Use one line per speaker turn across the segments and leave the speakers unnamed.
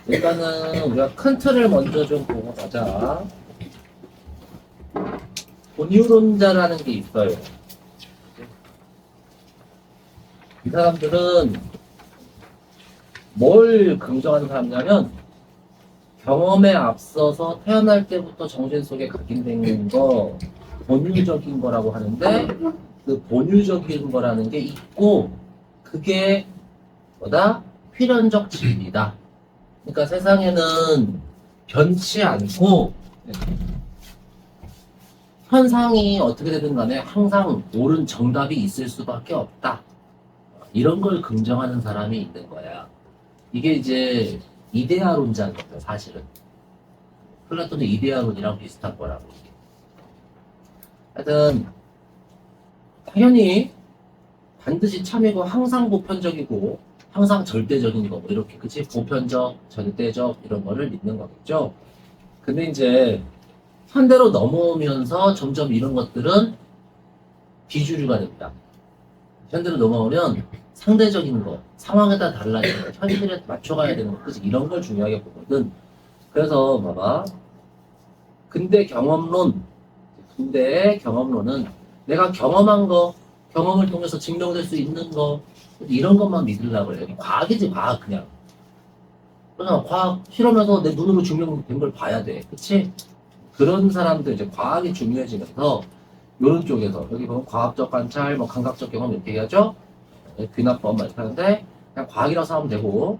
일단은 우리가 큰 틀을 먼저 좀 보고 가자. 본유론자라는 게 있어요. 이 사람들은 뭘 긍정하는 사람이냐면 경험에 앞서서 태어날 때부터 정신 속에 각인된 거 본유적인 거라고 하는데, 그 본유적인 거라는 게 있고 그게 뭐다? 필연적 진리다. 그러니까 세상에는 변치 않고 현상이 어떻게 되든 간에 항상 옳은 정답이 있을 수밖에 없다. 이런 걸 긍정하는 사람이 있는 거야. 이게 이제 이데아론자인 거죠, 사실은. 플라톤의 이데아론이랑 비슷한 거라고. 하여튼 당연히 반드시 참이고 항상 보편적이고 항상 절대적인 거, 뭐 이렇게, 그치? 보편적, 절대적 이런 거를 믿는 거겠죠. 근데 이제 현대로 넘어오면서 점점 이런 것들은 비주류가 됩니다. 현대로 넘어오면 상대적인 거, 상황에 따라 달라지는 거, 현실에 맞춰가야 되는 거, 그치? 이런 걸 중요하게 보거든. 그래서 봐봐. 근대의 경험론은 내가 경험한 거, 경험을 통해서 증명될 수 있는 거, 이런 것만 믿으려고 해요. 과학이지, 과학, 그냥. 그냥 과학 실험해서 내 눈으로 증명된 걸 봐야 돼. 그치? 그런 사람들, 이제 과학이 중요해지면서, 요런 쪽에서, 여기 보면 과학적 관찰, 뭐 감각적 경험 이렇게 해야죠? 귀납법, 막 이렇게 하는데, 그냥 과학이라고 생각하면 되고,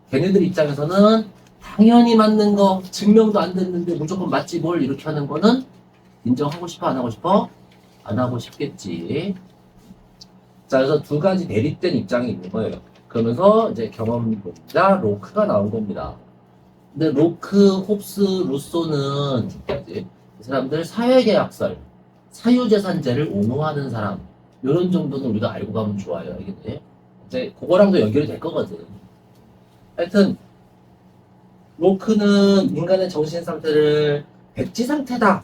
걔네들 입장에서는 당연히 맞는 거, 증명도 안 됐는데 무조건 맞지 뭘 이렇게 하는 거는 인정하고 싶어, 안 하고 싶어? 안 하고 싶겠지. 자, 그래서 두 가지 대립된 입장이 있는 거예요. 그러면서 이제 경험론자 로크가 나온 겁니다. 근데 로크, 홉스, 루소는 이제 이 사람들 사회계약설, 사유재산제를 옹호하는 사람, 이런 정도는 우리가 알고 가면 좋아요. 이게 이제 그거랑도 연결이 될 거거든. 하여튼 로크는 인간의 정신 상태를 백지 상태다.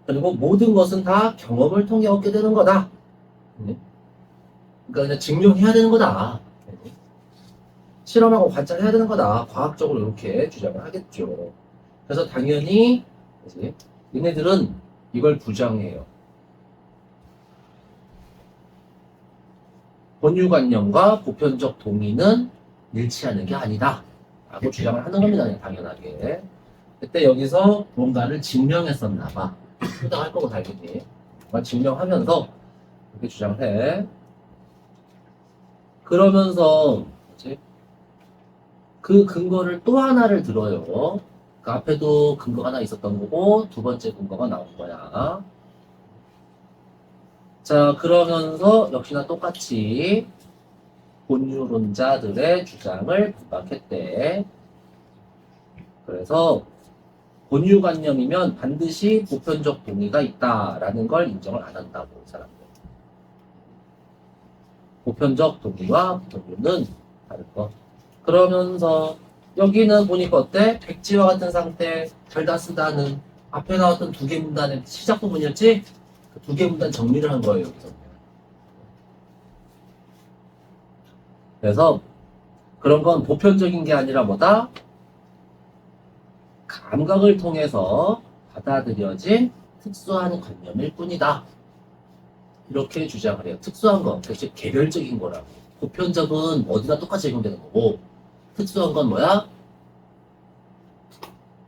그리고 모든 것은 다 경험을 통해 얻게 되는 거다. 그러니까 그냥 증명해야 되는 거다. 실험하고 관찰해야 되는 거다. 과학적으로 이렇게 주장을 하겠죠. 그래서 당연히 이제 얘네들은 이걸 부정해요. 본유관념과 보편적 동의는 일치하는 게 아니다. 라고 주장을 하는 겁니다. 그냥 당연하게. 그때 여기서 뭔가를 증명했었나 봐. 수당할 거고 당연히. 뭔가 증명하면서 이렇게 주장을 해. 그러면서 이제 그 근거를 또 하나를 들어요. 그 앞에도 근거가 하나 있었던 거고 두 번째 근거가 나온 거야. 자, 그러면서 역시나 똑같이 본유론자들의 주장을 반박했대. 그래서 본유관념이면 반드시 보편적 동의가 있다라는 걸 인정을 안 한다고, 이 사람들. 보편적 동의와 본유는 다른 거. 그러면서 여기는 보니까 어때? 백지와 같은 상태, 잘다 쓰다는 앞에 나왔던 두 개 문단의 시작 부분이었지? 그 두 개 문단 정리를 한 거예요, 여기서. 그래서 그런 건 보편적인 게 아니라 뭐다? 감각을 통해서 받아들여진 특수한 관념일 뿐이다. 이렇게 주장을 해요. 특수한 거, 역시 개별적인 거라고. 보편적은 어디나 똑같이 적용되는 거고, 특수한 건 뭐야?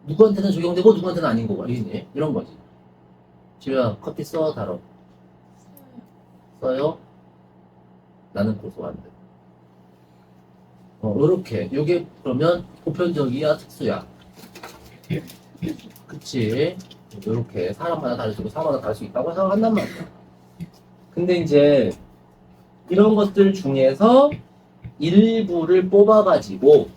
누구한테는 적용되고 누구한테는 아닌 거고, 알겠니? 이런 거지. 지우야, 커피 써, 달어. 써요? 나는 고소한데. 요렇게. 요게 그러면 보편적이야, 특수야? 그치? 요렇게 사람마다 다를 수 있고 사람마다 다를 수 있다고 생각한단 말이야. 근데 이제 이런 것들 중에서 일부를 뽑아가지고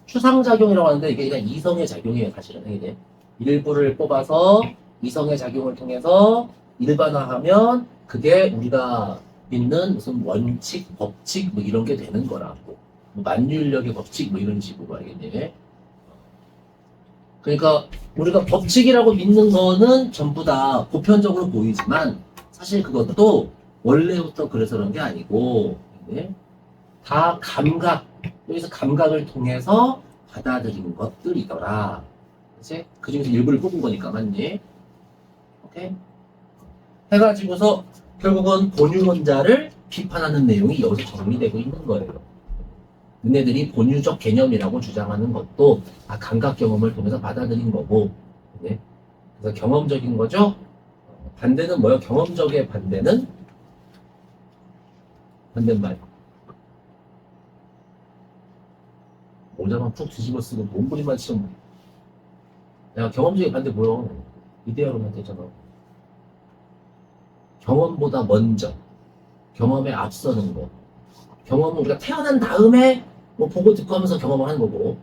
추상작용이라고 하는데 이게 그냥 이성의 작용이에요, 사실은. 이게 일부를 뽑아서 이성의 작용을 통해서 일반화하면 그게 우리가 믿는 무슨 원칙, 법칙 뭐 이런 게 되는 거라고. 뭐 만유인력의 법칙 뭐 이런 식으로, 알겠니? 그러니까 우리가 법칙이라고 믿는 거는 전부 다 보편적으로 보이지만 사실 그것도 원래부터 그래서 그런 게 아니고, 네? 다 감각, 여기서 감각을 통해서 받아들인 것들이더라. 그치? 그 중에서 일부를 뽑은 거니까, 맞니? 오케이? 해가지고서 결국은 본유론자를 비판하는 내용이 여기서 정리되고 있는 거예요. 너네들이 본유적 개념이라고 주장하는 것도 다 감각 경험을 통해서 받아들인 거고, 네? 그래서 경험적인 거죠. 반대는 뭐예요? 경험적의 반대는 반대말. 모자만 푹 뒤집어 쓰고 몸부림만 치면 야, 경험적인 반대 뭐야? 이데아로만 되잖아. 경험보다 먼저, 경험에 앞서는 거. 경험은 우리가 태어난 다음에 뭐 보고 듣고 하면서 경험을 하는 거고,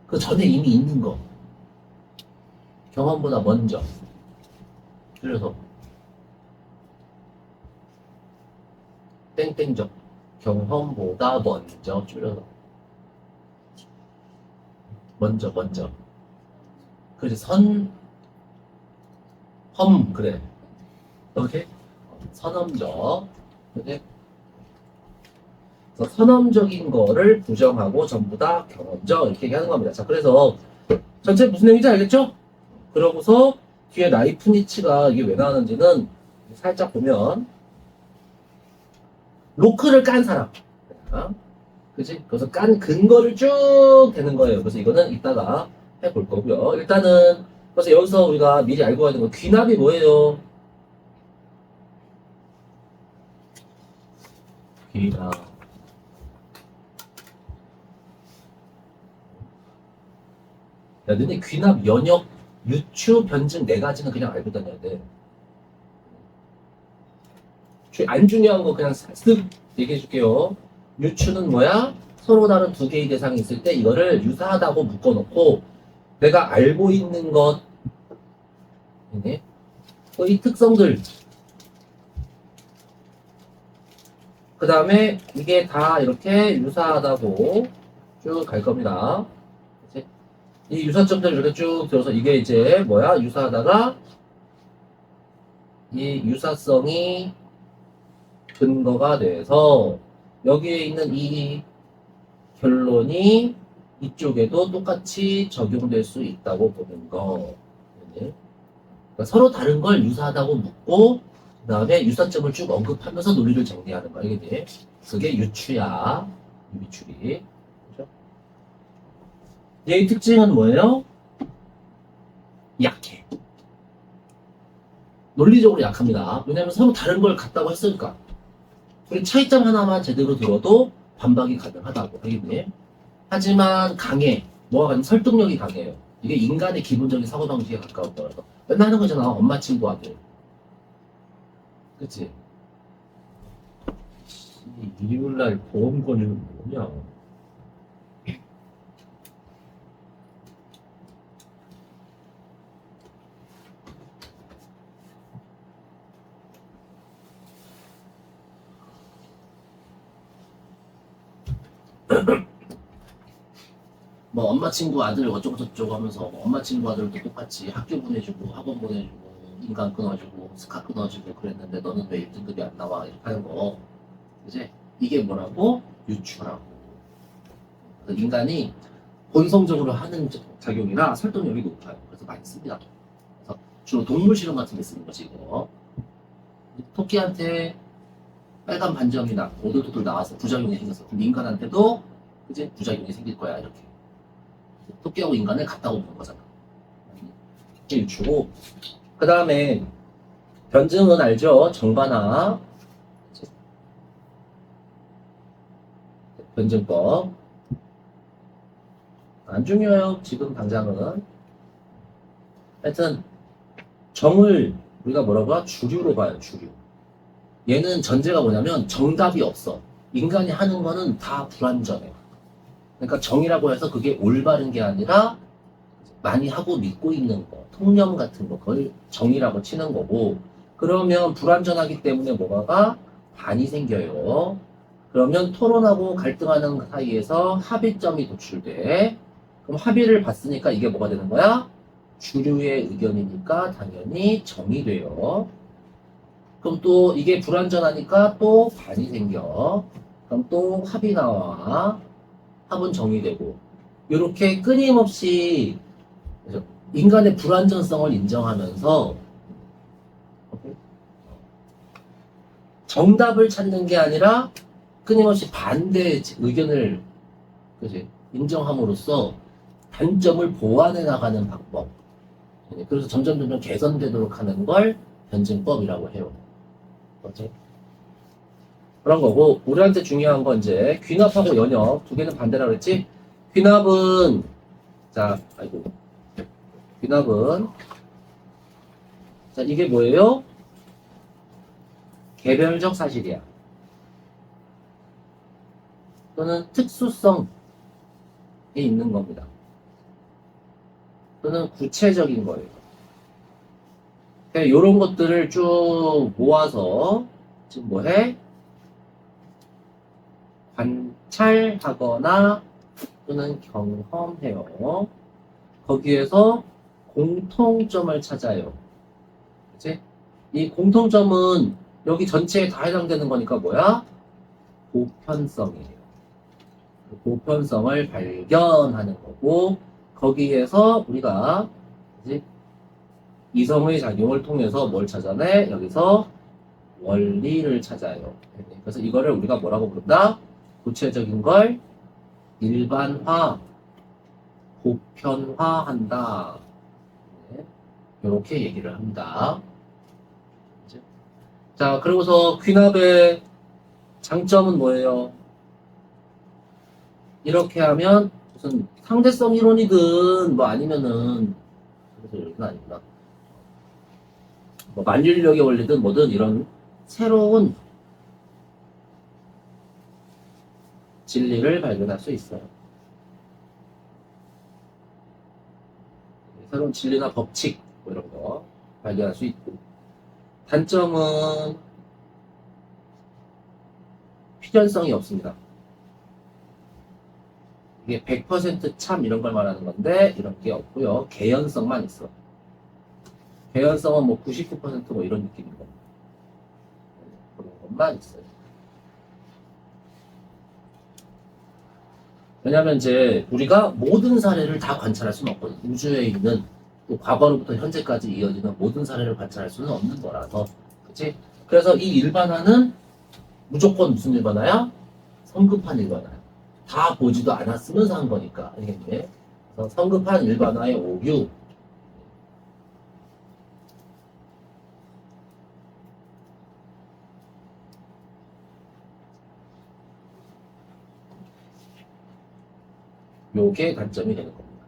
그 전에 이미 있는 거. 경험보다 먼저. 그래서 땡땡적. 경험보다 먼저. 줄여서 먼저. 그래서 그래. 오케이? 선험적. 그래? 그래서 선험적인 거를 부정하고 전부 다 경험적 이렇게 얘기하는 겁니다. 자, 그래서 전체 무슨 내용인지 알겠죠? 그러고서 뒤에 라이프니츠가 이게 왜 나왔는지는 살짝 보면 로크를 깐 사람. 그지? 그래서 깐 근거를 쭉 대는 거예요. 그래서 이거는 이따가 해볼 거고요. 일단은 그래서 여기서 우리가 미리 알고 가야 되는 거 귀납이 뭐예요? 귀납. 야, 너네 귀납, 연역, 유추, 변증 네 가지는 그냥 알고 다녀야 돼. 안 중요한 거 그냥 쓱 얘기해 줄게요. 유추는 뭐야? 서로 다른 두 개의 대상이 있을 때 이거를 유사하다고 묶어놓고 내가 알고 있는 것, 이 특성들, 그 다음에 이게 다 이렇게 유사하다고 쭉 갈 겁니다. 이 유사점들을 이렇게 쭉 들어서 이게 이제 뭐야? 유사하다가 이 유사성이 근거가 돼서 여기에 있는 이 결론이 이쪽에도 똑같이 적용될 수 있다고 보는 거. 그러니까 서로 다른 걸 유사하다고 묻고 그 다음에 유사점을 쭉 언급하면서 논리를 정리하는 거야. 이게 그게 유추야. 유추리. 그렇죠? 얘의 특징은 뭐예요? 약해. 논리적으로 약합니다. 왜냐하면 서로 다른 걸 같다고 했으니까. 우리 차이점 하나만 제대로 들어도 반박이 가능하다고 하겠네. 하지만 강해. 뭐가 가장 설득력이 강해요. 이게 인간의 기본적인 사고방식에 가까운 거라서. 맨날 하는 거잖아. 엄마 친구 아들. 그치? 일요일날 보험 권유는 뭐냐? 뭐 엄마 친구 아들 어쩌고 저쩌고 하면서 엄마 친구 아들도 똑같이 학교 보내주고 학원 보내주고 인간 끊어주고 스카 끊어주고 그랬는데 너는 왜 1등급이 안 나와 이렇게 하는 거 이제 이게 뭐라고? 유추라고. 그래서 인간이 본성적으로 하는 작용이라 설득력이 높아요. 그래서 많이 씁니다. 그래서 주로 동물 실험 같은 데 쓰는 거지 이거. 토끼한테 빨간 반점이 나 오돌토돌 나와서 부작용이 생겼어. 그럼 인간한테도 이제 부작용이 생길 거야 이렇게. 토끼하고 인간을 같다고 보는 거잖아. 이게 유추고. 그 다음에 변증은 알죠? 정반화. 변증법. 안 중요해요. 지금 당장은. 하여튼 정을 우리가 뭐라고 하? 주류로 봐요. 주류. 얘는 전제가 뭐냐면 정답이 없어. 인간이 하는 거는 다 불완전해. 그러니까 정이라고 해서 그게 올바른 게 아니라 많이 하고 믿고 있는 거, 통념 같은 거, 그걸 정이라고 치는 거고, 그러면 불완전하기 때문에 뭐가가 반이 생겨요. 그러면 토론하고 갈등하는 사이에서 합의점이 도출돼. 그럼 합의를 봤으니까 이게 뭐가 되는 거야? 주류의 의견이니까 당연히 정이 돼요. 그럼 또 이게 불완전하니까 또 반이 생겨. 그럼 또 합이 나와. 합은 정이 되고. 이렇게 끊임없이 인간의 불완전성을 인정하면서 정답을 찾는 게 아니라 끊임없이 반대의 의견을 그치? 인정함으로써 단점을 보완해 나가는 방법. 그래서 점점 개선되도록 하는 걸 변증법이라고 해요. 그렇지? 그런 거고, 우리한테 중요한 건 이제 귀납하고 연역 두 개는 반대라고 그랬지? 귀납은 자, 아이고. 귀납은 자, 이게 뭐예요? 개별적 사실이야. 또는 특수성이 있는 겁니다. 또는 구체적인 거예요. 그러니까 이런 것들을 쭉 모아서 지금 뭐해? 관찰하거나 또는 경험해요. 거기에서 공통점을 찾아요. 그치? 이 공통점은 여기 전체에 다 해당되는 거니까 뭐야? 보편성이에요. 보편성을 발견하는 거고, 거기에서 우리가 그치? 이성의 작용을 통해서 뭘 찾아내? 여기서 원리를 찾아요. 그래서 이거를 우리가 뭐라고 부른다? 구체적인 걸 일반화, 보편화한다. 이렇게 얘기를 합니다. 자, 그리고서 귀납의 장점은 뭐예요? 이렇게 하면 무슨 상대성 이론이든 뭐 아니면은 그래서 여기는 아닙니다. 뭐 만유인력의 원리든 뭐든 이런 새로운 진리를 발견할 수 있어요. 새로운 진리나 법칙 뭐 이런 거 발견할 수 있고, 단점은 필연성이 없습니다. 이게 100% 이런 걸 말하는 건데 이런 게 없고요. 개연성만 있어. 개연성은 뭐 99%뭐 이런 느낌인 겁니다. 그런 것만 있어요. 왜냐하면 이제 우리가 모든 사례를 다 관찰할 수는 없거든요. 우주에 있는 또 과거로부터 현재까지 이어지는 모든 사례를 관찰할 수는 없는 거라서, 그치? 그래서 이 일반화는 무조건 무슨 일반화야? 성급한 일반화야. 다 보지도 않았으면서 한 거니까. 알겠니? 그래서 성급한 일반화의 오류. 요게 단점이 되는 겁니다.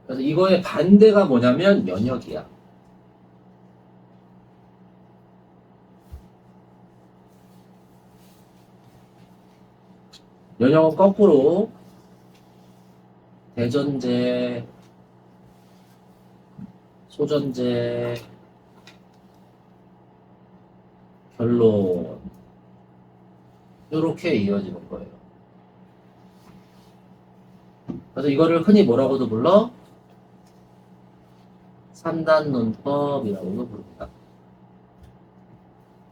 그래서 이거의 반대가 뭐냐면 연역이야. 연역은 거꾸로 대전제, 소전제, 결론 이렇게 이어지는 거예요. 그래서 이거를 흔히 뭐라고도 불러? 3단 논법이라고도 부릅니다.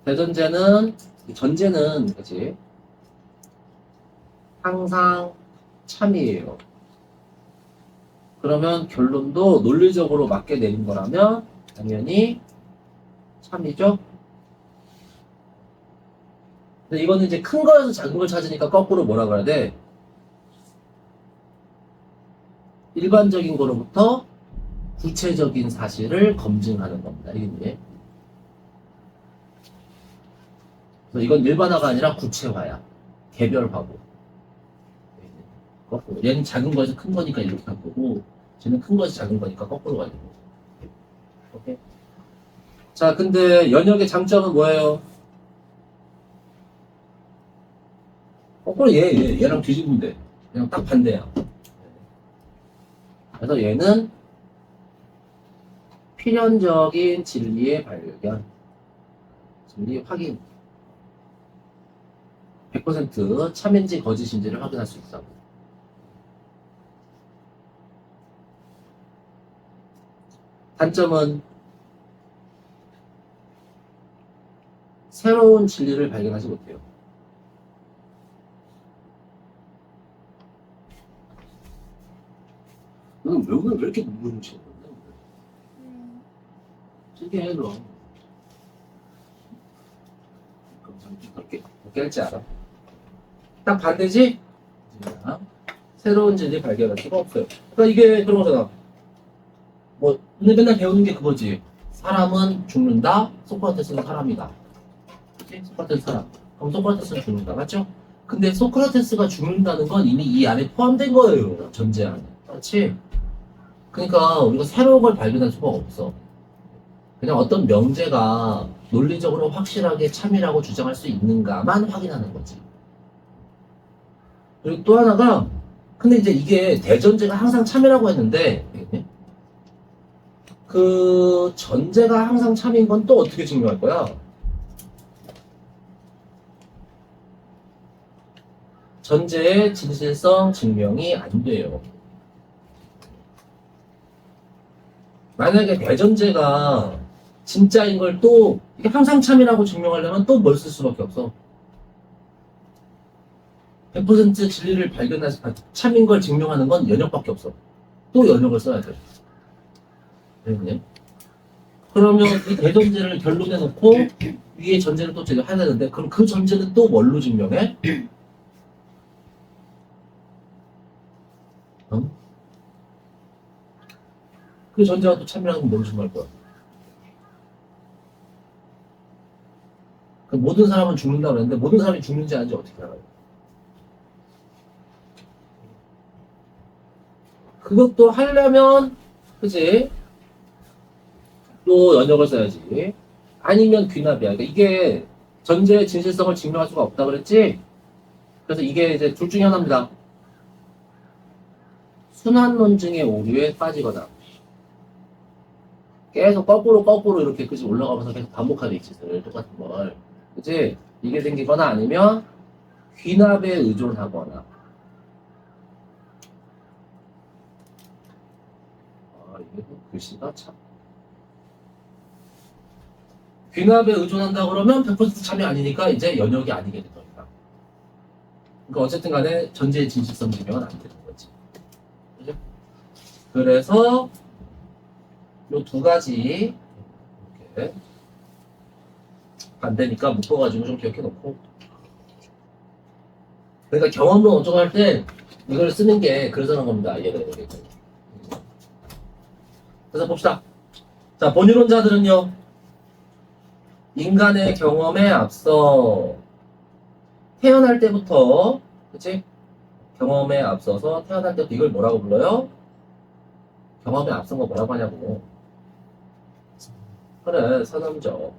대전제는 전제는 그치? 항상 참이에요. 그러면 결론도 논리적으로 맞게 내린 거라면 당연히 참이죠. 근데 이거는 이제 큰 거에서 작은 걸 찾으니까 거꾸로 뭐라 그래야 돼? 일반적인 거로부터 구체적인 사실을 검증하는 겁니다. 이게 그래서 이건 일반화가 아니라 구체화야. 개별화고. 거꾸로. 얘는 작은 거에서 큰 거니까 이렇게 한 거고, 쟤는 큰 거에서 작은 거니까 거꾸로 가는 거고. 오케이? 자, 근데 연역의 장점은 뭐예요? 거꾸로 얘랑 뒤집으면 돼. 그냥 딱 반대야. 그래서 얘는 필연적인 진리의 발견, 진리 확인, 100% 참인지 거짓인지를 확인할 수 있어. 단점은 새로운 진리를 발견하지 못해요. 너는 왜 이렇게 눈물을 치는 건데? 신기해, 그럼. 그럼 그렇게 할지 알아. 딱 반대지? 자, 새로운 진리 발견할 수가 없어요. 그러니까 이게 그런 거잖아. 뭐, 근데 맨날 배우는 게 그거지. 사람은 죽는다, 소크라테스는 사람이다. 그치? 소크라테스 사람. 그럼 소크라테스는 죽는다, 맞죠? 근데 소크라테스가 죽는다는 건 이미 이 안에 포함된 거예요. 전제 안에. 그렇지? 그러니까 우리가 새로운 걸 발견할 수가 없어. 그냥 어떤 명제가 논리적으로 확실하게 참이라고 주장할 수 있는가만 확인하는 거지. 그리고 또 하나가, 근데 이제 이게 대전제가 항상 참이라고 했는데, 그 전제가 항상 참인 건 또 어떻게 증명할 거야? 전제의 진실성 증명이 안 돼요. 만약에 대전제가 진짜인 걸 또 이게 항상 참이라고 증명하려면 또 뭘 쓸 수밖에 없어. 100% 진리를 발견해서 참인 걸 증명하는 건 연역밖에 없어. 또 연역을 써야 돼. 네. 그러면 이 대전제를 결론내 놓고 위에 전제를 또 제가 해야 되는데 그럼 그 전제는 또 뭘로 증명해? 어? 그 전제가 또 참이라는 건 뭘로 증명할 거야? 그 모든 사람은 죽는다고 그랬는데 모든 사람이 죽는지 아닌지 어떻게 알아요? 그것도 하려면 그지? 또 연역을 써야지. 아니면 귀납이야. 그러니까 이게 전제의 진실성을 증명할 수가 없다 그랬지? 그래서 이게 이제 둘 중에 하나입니다. 순환 논증의 오류에 빠지거나 계속 거꾸로 이렇게 그지 올라가면서 계속 반복하는 짓을 똑같은 걸 그지? 이게 생기거나 아니면 귀납에 의존하거나 이게 글씨가 참 귀납에 의존한다 그러면 100% 참이 아니니까 이제 연역이 아니게 된 겁니다. 그러니까 어쨌든 간에 전제의 진실성 증명은 안 되는 거지. 그죠? 그래서 요 두 가지 이렇게 반대니까 묶어가지고 좀 기억해 놓고 그러니까 경험론 어쩌고 할 때 이걸 쓰는 게 그래서 그런 겁니다. 얘를 그래서 봅시다. 자, 본유론자들은요 인간의 경험에 앞서 태어날 때부터 그치? 경험에 앞서서 태어날 때부터 이걸 뭐라고 불러요? 경험에 앞선 거 뭐라고 하냐고. 그래, 선험적.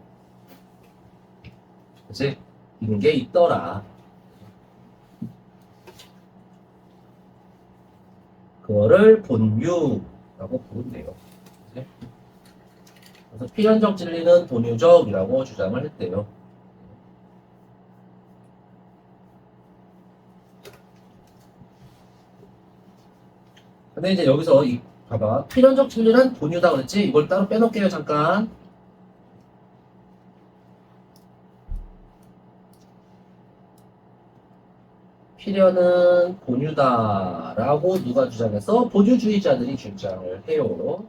그치? 이런 게 있더라. 그거를 본유라고 부른대요. 그치? 그래서 필연적 진리는 본유적이라고 주장을 했대요. 근데 이제 여기서 봐봐. 필연적 진리는 본유다 그랬지? 이걸 따로 빼놓을게요, 잠깐. 필연은 본유다라고 누가 주장해서 본유주의자들이 주장을 해요.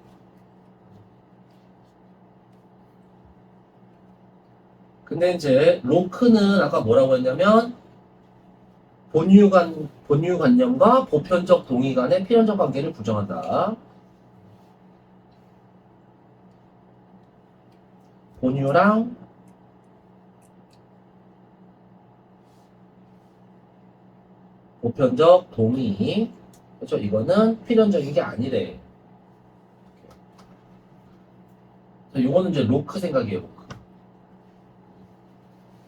근데 이제 로크는 아까 뭐라고 했냐면 본유관념과 보편적 동의 간의 필연적 관계를 부정한다. 본유랑 보편적 동의. 그렇죠? 이거는 필연적인 게 아니래. 이거는 이제 로크 생각이에요. 로크.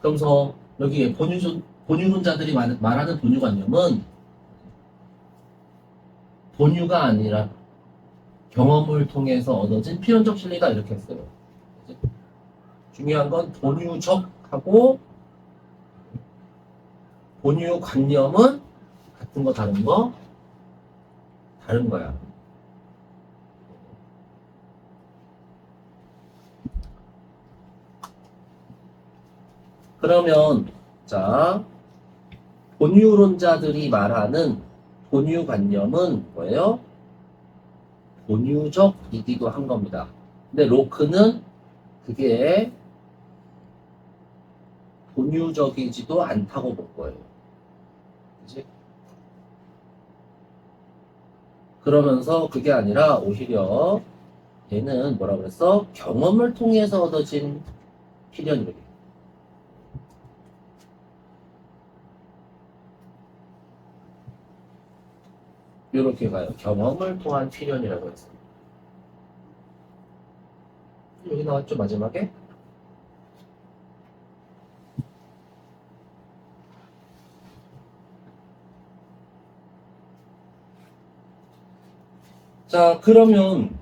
그러면서 여기 본유론자들이 말하는 본유관념은 본유가 아니라 경험을 통해서 얻어진 필연적 진리다 이렇게 했어요. 중요한 건 본유적하고 본유관념은 같은 거 다른 거 다른 거야. 그러면 자 본유론자들이 말하는 본유관념은 뭐예요? 본유적이기도 한 겁니다. 근데 로크는 그게 본유적이지도 않다고 볼 거예요. 그치? 그러면서 그게 아니라 오히려 얘는 뭐라 그랬어? 경험을 통해서 얻어진 필연이래요. 이렇게 가요. 경험을 통한 필연이라고 했어요. 여기 나왔죠, 마지막에? 자, 그러면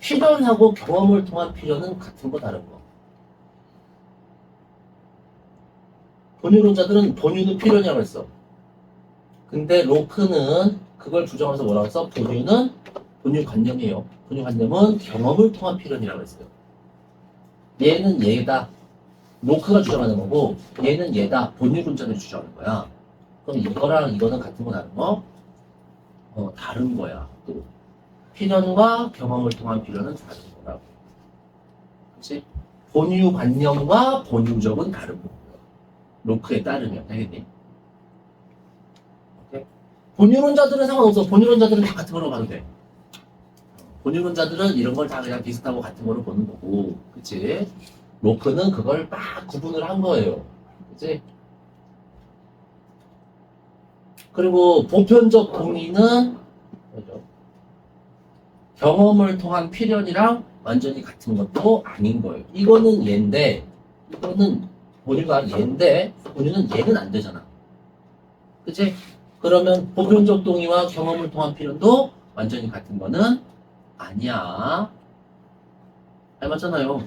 필연하고 경험을 통한 필연은 같은 거 다른 거? 본유론자들은 본유는 필연이라고 했어. 근데 로크는 그걸 부정해서 뭐라고 했어? 본유는 본유관념이에요. 본유관념은 경험을 통한 필연이라고 했어요. 얘는 얘다. 로크가 주장하는 거고 얘는 얘다. 본유론자들이 주장하는 거야. 그럼 이거랑 이거는 같은 거 다른 거? 다른 거야. 또 필연과 경험을 통한 필연은 다른 거라고. 그치? 본유관념과 본유적은 다른 거고요. 로크에 따르면 당연히. 오케이? 본유론자들은 상관없어. 본유론자들은 다 같은 거로 가도 돼. 본유론자들은 이런 걸 다 그냥 비슷하고 같은 거로 보는 거고, 그치? 로크는 그걸 막 구분을 한 거예요. 그치? 그리고 보편적 동의는 뭐죠? 경험을 통한 필연이랑 완전히 같은 것도 아닌 거예요. 이거는 얘인데, 이거는 본유가 얘인데, 본유는 얘는 안 되잖아. 그치? 그러면 보편적 동의와 경험을 통한 필연도 완전히 같은 거는 아니야. 잘 맞잖아요.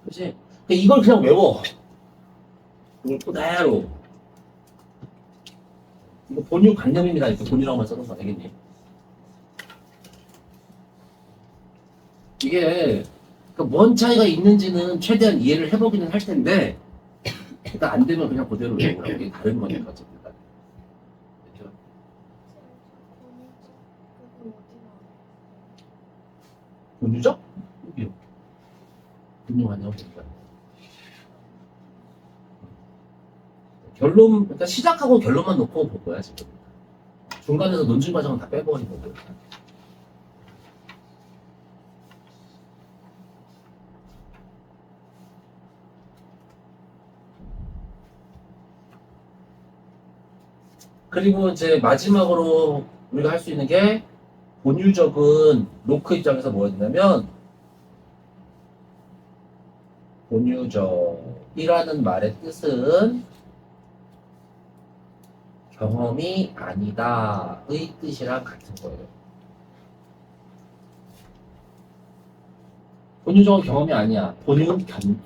그치? 이걸 그냥 외워. 이걸 그대로. 이거 본유 관념입니다. 이렇게 본유라고만 써놓은 거 되겠니? 이게 뭔 차이가 있는지는 최대한 이해를 해보기는 할 텐데 일단 안 되면 그냥 그대로 외우라고. 이게 다른 거니까 어쨌든. 그렇죠? 본유죠? 여기요. 본유 관념 보니까. 결론, 그러니까 시작하고 결론만 놓고 볼 거야 지금. 중간에서 논증 과정은 다 빼버린 거고. 그리고 이제 마지막으로 우리가 할 수 있는 게 본유적은 로크 입장에서 뭐였냐면 본유적이라는 말의 뜻은 경험이 아니다의 뜻이랑 같은 거예요. 본유적은 경험이 아니야.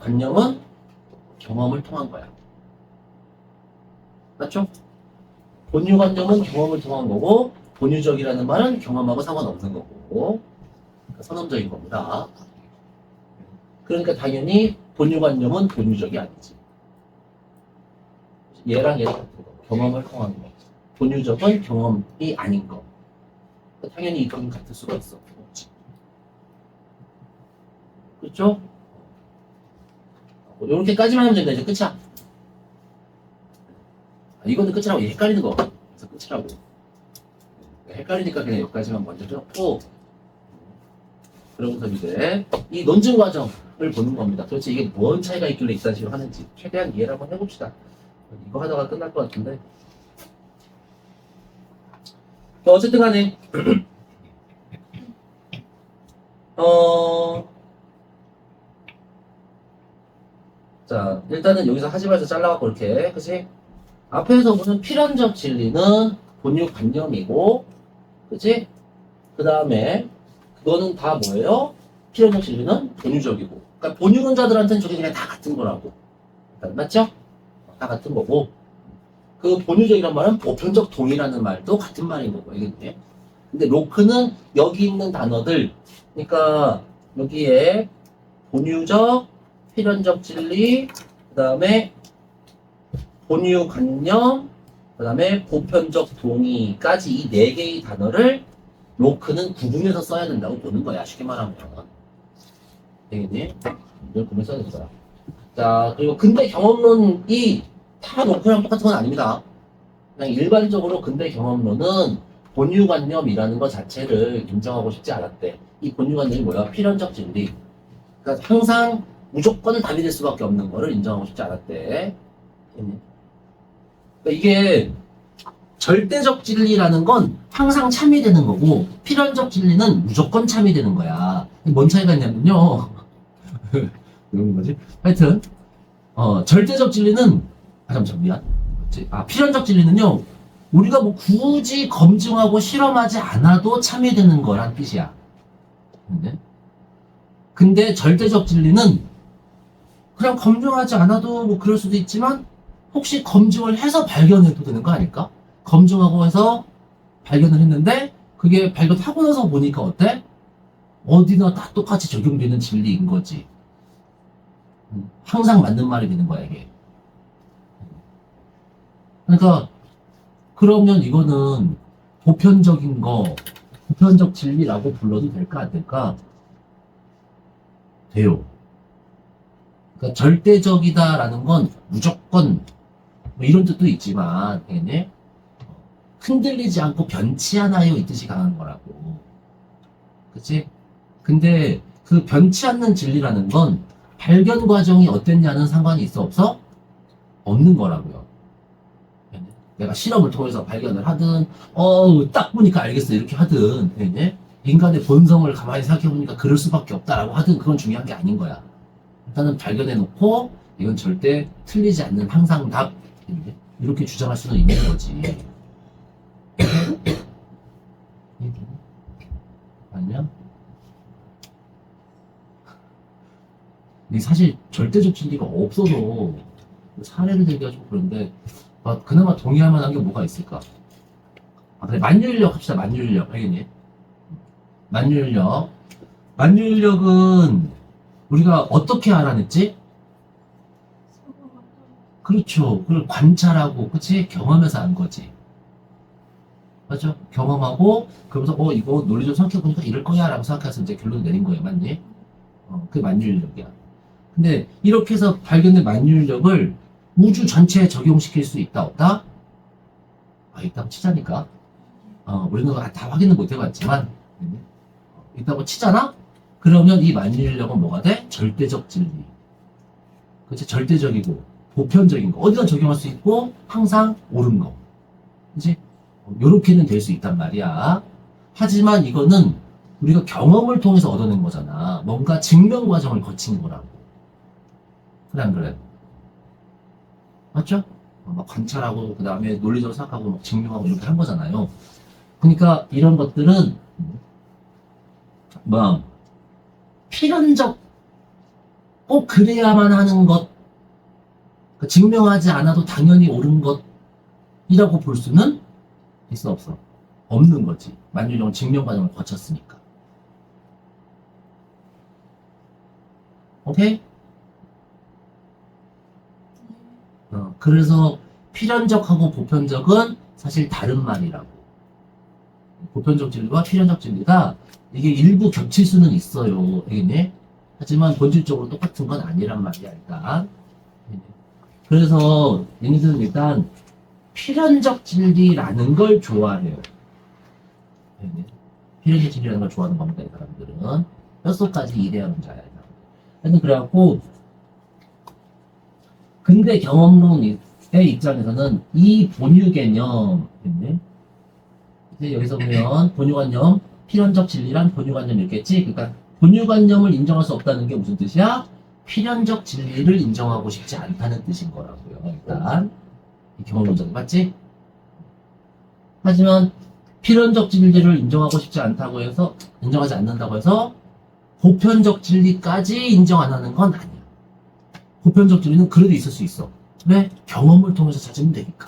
관념은 경험을 통한 거야. 맞죠? 본유관념은 경험을 통한 거고 본유적이라는 말은 경험하고 상관없는 거고 선언적인 겁니다. 그러니까 당연히 본유관념은 본유적이 아니지. 얘랑 얘랑 같은 거. 경험을 통한 거. 본유적은 경험이 아닌 거. 당연히 이건 같을 수가 있어. 그렇죠? 이렇게까지만 하면 된다. 이제 끝이야. 이거는 끝이라고. 헷갈리는 거. 그래서 끝이라고. 헷갈리니까 그냥 여기까지만 먼저 적고 그러면서 이제 이 논증 과정을 보는 겁니다. 도대체 이게 뭔 차이가 있길래 이딴 식으로 하는지 최대한 이해를 한번 해봅시다. 이거 하다가 끝날 것 같은데 어쨌든 간에 자 일단은 여기서 하지 말자 잘라갖고 이렇게 그치? 앞에서 보는 필연적 진리는 본유관념이고 그치? 그 다음에 그거는 다 뭐예요? 필연적 진리는 본유적이고 그러니까 본유론자들한테는 저게 그냥 다 같은 거라고 맞죠? 다 같은 거고 그 본유적이란 말은 보편적 동의라는 말도 같은 말인 거고 이게 근데 로크는 여기 있는 단어들 그러니까 여기에 본유적, 필연적 진리 그 다음에 본유관념 그 다음에 보편적 동의까지 이 네 개의 단어를 로크는 구분해서 써야 된다고 보는 거야. 쉽게 말하면. 되겠니? 이걸 구분해서 써야 되는 거야. 자, 그리고 근대 경험론이 다 로크랑 똑같은 건 아닙니다. 그냥 일반적으로 근대 경험론은 본유관념이라는 것 자체를 인정하고 싶지 않았대. 이 본유관념이 뭐야? 필연적 진리. 그러니까 항상 무조건 답이 될 수밖에 없는 거를 인정하고 싶지 않았대. 그러니까 이게 절대적 진리라는 건 항상 참여되는 거고 필연적 진리는 무조건 참여되는 거야. 뭔 차이가 있냐면요. 이런 거지? 하여튼 절대적 진리는 잠시만 미안. 필연적 진리는요. 우리가 뭐 굳이 검증하고 실험하지 않아도 참여되는 거란 뜻이야. 근데 절대적 진리는 그냥 검증하지 않아도 뭐 그럴 수도 있지만 혹시 검증을 해서 발견해도 되는 거 아닐까? 검증하고 해서 발견을 했는데 그게 발견하고 나서 보니까 어때? 어디나 다 똑같이 적용되는 진리인 거지. 항상 맞는 말이 되는 거야 이게. 그러니까 그러면 이거는 보편적인 거, 보편적 진리라고 불러도 될까 안 될까? 돼요. 그러니까 절대적이다라는 건 무조건 뭐 이런 뜻도 있지만 되겠네? 흔들리지 않고 변치 않아요 이 뜻이 강한 거라고. 그치? 근데 그 변치 않는 진리라는 건 발견 과정이 어땠냐는 상관이 있어 없어? 없는 거라고요. 내가 실험을 통해서 발견을 하든 딱 보니까 알겠어 이렇게 하든 되겠네? 인간의 본성을 가만히 생각해보니까 그럴 수밖에 없다라고 하든 그건 중요한 게 아닌 거야. 일단은 발견해놓고 이건 절대 틀리지 않는 항상 답 이렇게 주장할 수는 있는 거지. 아니야? 사실 절대적 진리가 없어서 사례를 들기가 좀 그런데 그나마 동의할 만한 게 뭐가 있을까? 그래 만유인력 합시다. 만유인력 알겠니? 만유인력 만유인력은 우리가 어떻게 알아냈지? 그렇죠. 그걸 관찰하고 그치? 경험해서 안 거지. 맞죠? 경험하고 그러면서 이거 논리적으로 생각해보니까 이럴 거야 라고 생각해서 이제 결론 내린 거예요. 맞니? 그게 만유인력이야. 근데 이렇게 해서 발견된 만유인력을 우주 전체에 적용시킬 수 있다 없다? 있다고 치자니까. 우리는 다 확인은 못 해봤지만 있다고 치잖아? 그러면 이 만유인력은 뭐가 돼? 절대적 진리. 그치? 절대적이고 보편적인 거. 어디다 적용할 수 있고 항상 옳은 거. 그치? 요렇게는 될 수 있단 말이야. 하지만 이거는 우리가 경험을 통해서 얻어낸 거잖아. 뭔가 증명 과정을 거친 거라고. 그래 안 그래? 맞죠? 막 관찰하고 그 다음에 논리적으로 생각하고 막 증명하고 이렇게 한 거잖아요. 그러니까 이런 것들은 뭐 필연적 꼭 그래야만 하는 것, 증명하지 않아도 당연히 옳은 것이라고 볼 수는 있어 없어? 없는 거지. 만유인력은 증명 과정을 거쳤으니까. 오케이? 그래서 필연적하고 보편적은 사실 다른 말이라고. 보편적 진리와 필연적 진리가 이게 일부 겹칠 수는 있어요. 알겠니? 하지만 본질적으로 똑같은 건 아니란 말이야, 일단. 그래서 얘네들은 일단 필연적 진리라는 걸 좋아해요. 필연적 진리라는 걸 좋아하는 겁니다, 이 사람들은. 뼛속까지 이해하는 자야, 이 사람들. 하여튼 그래갖고 근대 경험론의 입장에서는 이 본유 개념, 이제 여기서 보면 본유관념, 필연적 진리란 본유관념이 있겠지? 그러니까 본유관념을 인정할 수 없다는 게 무슨 뜻이야? 필연적 진리를 인정하고 싶지 않다는 뜻인 거라고요. 일단 이 경험론자들 맞지? 하지만 필연적 진리를 인정하고 싶지 않다고 해서 인정하지 않는다고 해서 보편적 진리까지 인정 안 하는 건 아니야. 보편적 진리는 그래도 있을 수 있어. 왜? 경험을 통해서 찾으면 되니까.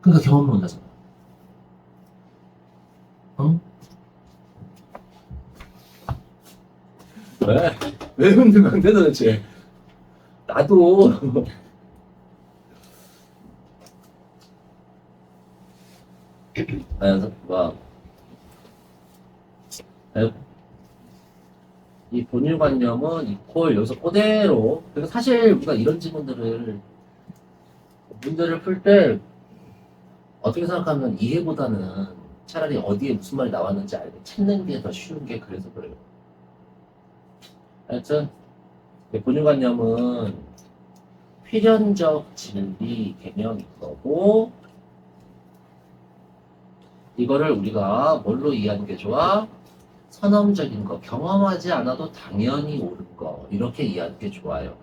그러니까 경험론자잖아. 응? 왜 웃는 건데 도대체? 나도 그래서 이 본유관념은 이퀄 여기서 그대로. 그래서 사실 우리가 이런 질문들을 문제를 풀 때 어떻게 생각하면 이해보다는 차라리 어디에 무슨 말이 나왔는지 알고 찾는 게 더 쉬운 게 그래서 그래요. 하여튼 본유관념은 필연적 진리 개념인 거고, 이거를 우리가 뭘로 이해하는 게 좋아? 선험적인 거, 경험하지 않아도 당연히 옳은 거, 이렇게 이해하는 게 좋아요.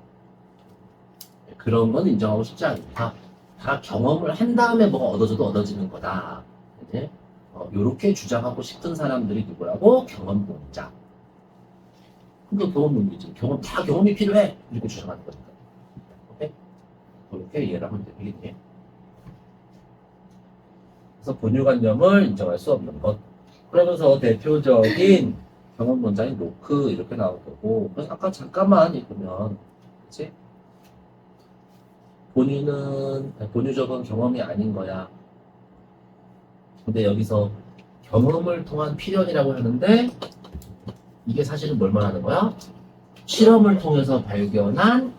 그런 건 인정하고 싶지 않다. 다 경험을 한 다음에 뭐가 얻어져도 얻어지는 거다. 이제 요렇게 주장하고 싶은 사람들이 누구라고? 경험론자. 그러니까 경험론이지. 다 경험이 필요해. 이렇게 주장하는 거니까. 오케이? 그렇게 이해를 하면 되겠네. 그래서 본유관념을 인정할 수 없는 것. 그러면서 대표적인 경험론자인 로크 이렇게 나온 거고. 그래서 아까 잠깐만 읽으면, 그치? 본유적은 경험이 아닌 거야. 근데 여기서 경험을 통한 필연이라고 하는데, 이게 사실은 뭘 말하는 거야? 실험을 통해서 발견한,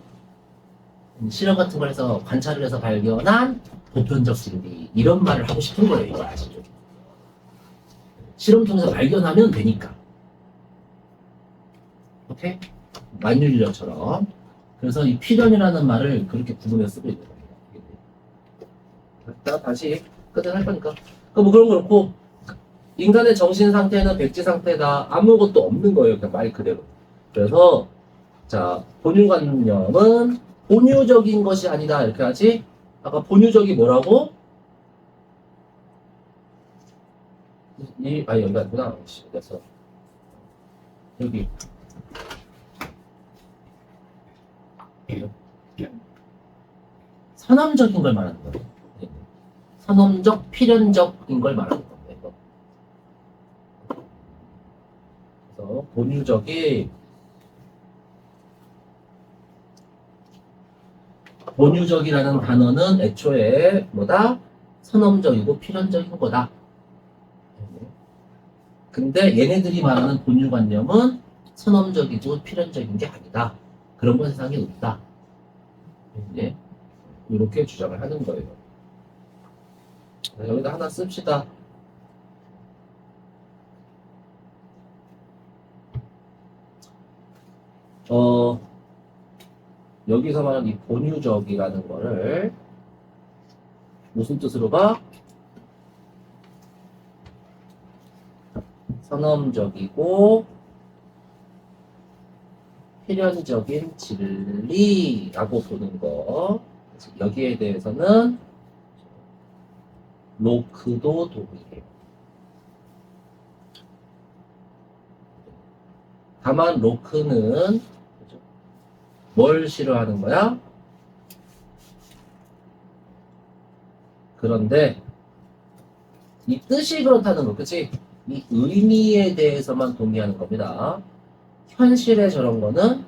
실험 같은 걸 해서 관찰을 해서 발견한 보편적 진리, 이런 말을 하고 싶은 거예요. 이거 아시죠? 실험 통해서 발견하면 되니까. 오케이? 만유인력처럼. 그래서 이 필연이라는 말을 그렇게 구분해서 쓰고 있는 겁니다. 자, 다시 끝에 할 거니까. 뭐 그런 거 그렇고, 인간의 정신 상태는 백지 상태다. 아무것도 없는 거예요. 그냥 말 그대로. 그래서, 자, 본유관념은 본유적인 것이 아니다. 이렇게 하지? 아까 본유적이 뭐라고? 여기 아니구나. 됐어. 여기. 선험적인 걸 말하는 거예요. 선험적, 필연적인 걸 말하는 겁니다. 그래서 본유적이라는 단어는 애초에 뭐다? 선험적이고 필연적인 거다. 근데 얘네들이 말하는 본유관념은 선험적이고 필연적인 게 아니다. 그런 건 세상에 없다. 네. 이렇게 주장을 하는 거예요. 여기다 하나 씁시다. 여기서 말하는 이 본유적이라는 거를 무슨 뜻으로 봐? 선험적이고 필연적인 진리라고 보는 거. 여기에 대해서는 로크도 동의해요. 다만 로크는 뭘 싫어하는 거야? 그런데 이 뜻이 그렇다는 거, 그치? 이 의미에 대해서만 동의하는 겁니다. 현실에 저런 건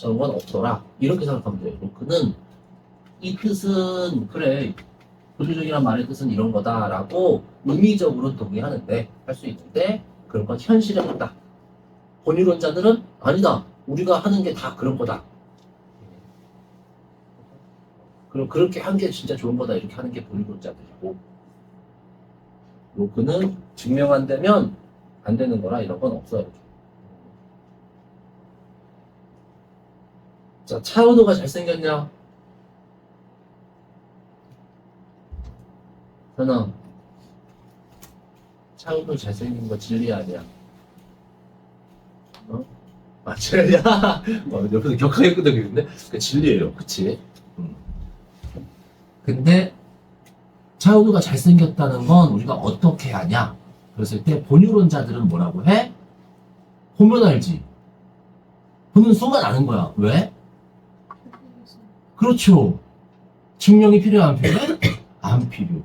없더라. 이렇게 생각하면 돼요. 로크는 이 뜻은, 그래, 본유적이란 말의 뜻은 이런 거다라고 의미적으로 동의하는데, 할 수 있는데, 그런 건 현실에 없다. 본유론자들은 아니다. 우리가 하는 게 다 그런 거다. 그럼 그렇게 한 게 진짜 좋은 거다. 이렇게 하는 게 본유론자들이고, 로크는 증명 안 되면 안 되는 거라 이런 건 없어요. 자, 차은우가 잘생겼냐? 현아, 차은우 잘생긴 거 진리 아니야? 어? 아, 진리야? 옆에서 격하게 끄덕이는데? 그 진리예요. 그치? 근데 차은우가 잘생겼다는 건 우리가 어떻게 하냐? 그랬을 때 본유론자들은 뭐라고 해? 보면 알지. 보는 순간 아는 거야. 왜? 그렇죠. 증명이 필요해, 안 필요해? 안 필요해.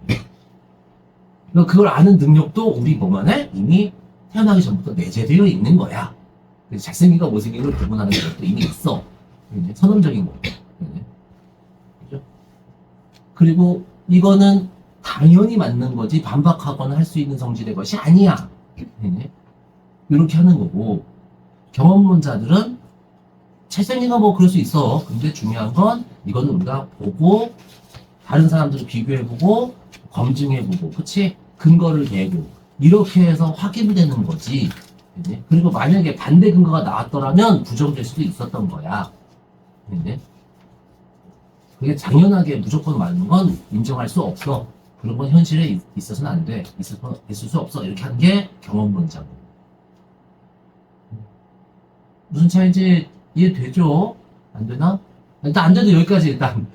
그러니까 그걸 아는 능력도 우리 몸 안에 이미 태어나기 전부터 내재되어 있는 거야. 잘생긴 거 못생긴 걸 구분하는 것도 이미 있어. 이제 선언적인 거. 그죠? 그리고 이거는 당연히 맞는 거지 반박하거나 할 수 있는 성질의 것이 아니야. 네. 이렇게 하는 거고 경험론자들은 잘생긴가 뭐 그럴 수 있어. 근데 중요한 건 이거는 우리가 보고 다른 사람들을 비교해보고 검증해보고 그치? 근거를 대고 이렇게 해서 확인되는 거지. 네. 그리고 만약에 반대 근거가 나왔더라면 부정될 수도 있었던 거야. 네. 그게 당연하게 무조건 맞는 건 인정할 수 없어. 그런 건 현실에 있어서는 안 돼. 있을 수 없어. 이렇게 하는 게 경험론자고. 무슨 차이인지 이해되죠? 안 되나? 일단 안 돼도 여기까지 일단.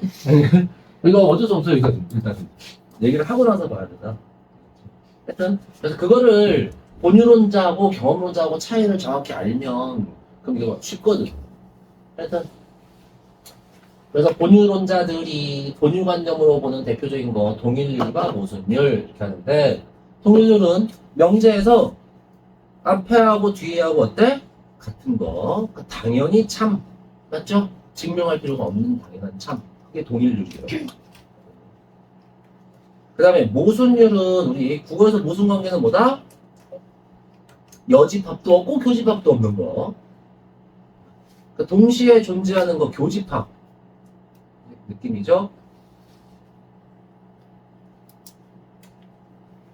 이거 어쩔 수 없어요. 일단 얘기를 하고 나서 봐야 된다. 하여튼 그래서 그거를 본유론자하고 경험론자하고 차이를 정확히 알면 그럼 이거 쉽거든. 하여튼 그래서 본유론자들이 본유관념으로 보는 대표적인 거 동일률과 모순율 이렇게 하는데 동일률은 명제에서 앞에하고 뒤에하고 어때? 같은 거 당연히 참 맞죠? 증명할 필요가 없는 당연한 참 그게 동일률이에요. 그 다음에 모순율은 우리 국어에서 모순관계는 뭐다? 여집합도 없고 교집합도 없는 거. 그러니까 동시에 존재하는 거 교집합 느낌이죠?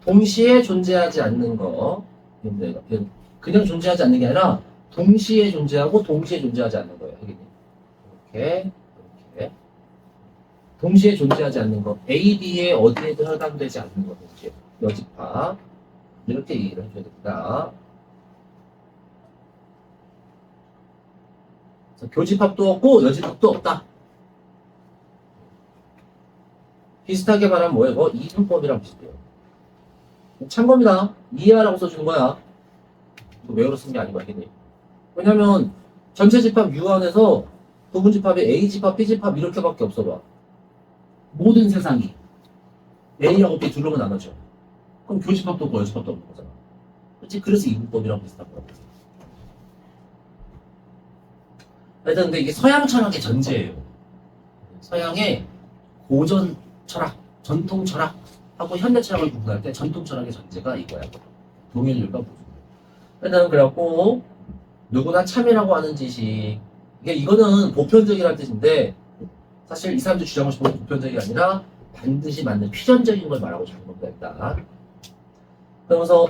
동시에 존재하지 않는 거. 그냥 존재하지 않는 게 아니라 동시에 존재하고 동시에 존재하지 않는 거예요. 이렇게 이렇게 동시에 존재하지 않는 거. A, B에 어디에도 해당되지 않는 거. 동시에 여집합 이렇게 얘기를 해줘야 됩니다. 그래서 교집합도 없고 여집합도 없다. 비슷하게 말하면 뭐예요? 이거 이분법이랑 비슷해요. 참고입니다. 이해하라고 써주는 거야. 외우러 쓴 게 아니고 알겠니? 왜냐면 전체 집합 U 안에서 부분 집합이 A 집합, B 집합 이렇게밖에 없어 봐. 모든 세상이 A하고 B 둘로만 나눠져. 그럼 교집합도 없고 여집합도 없는 거잖아. 그렇지? 그래서 이분법이랑 비슷한 거야. 하여튼 근데 이게 서양 철학의 전제예요. 서양의 고전 철학, 전통 철학하고 현대 철학을 구분할 때 전통 철학의 전제가 이거야. 동일률과 모순. 일단 그래갖고 누구나 참이라고 하는 지식. 이거는 보편적이라는 뜻인데 사실 이 사람들 주장하고 싶은 건 보편적이 아니라 반드시 맞는 필연적인 걸 말하고 싶은 겁니다. 일단. 그러면서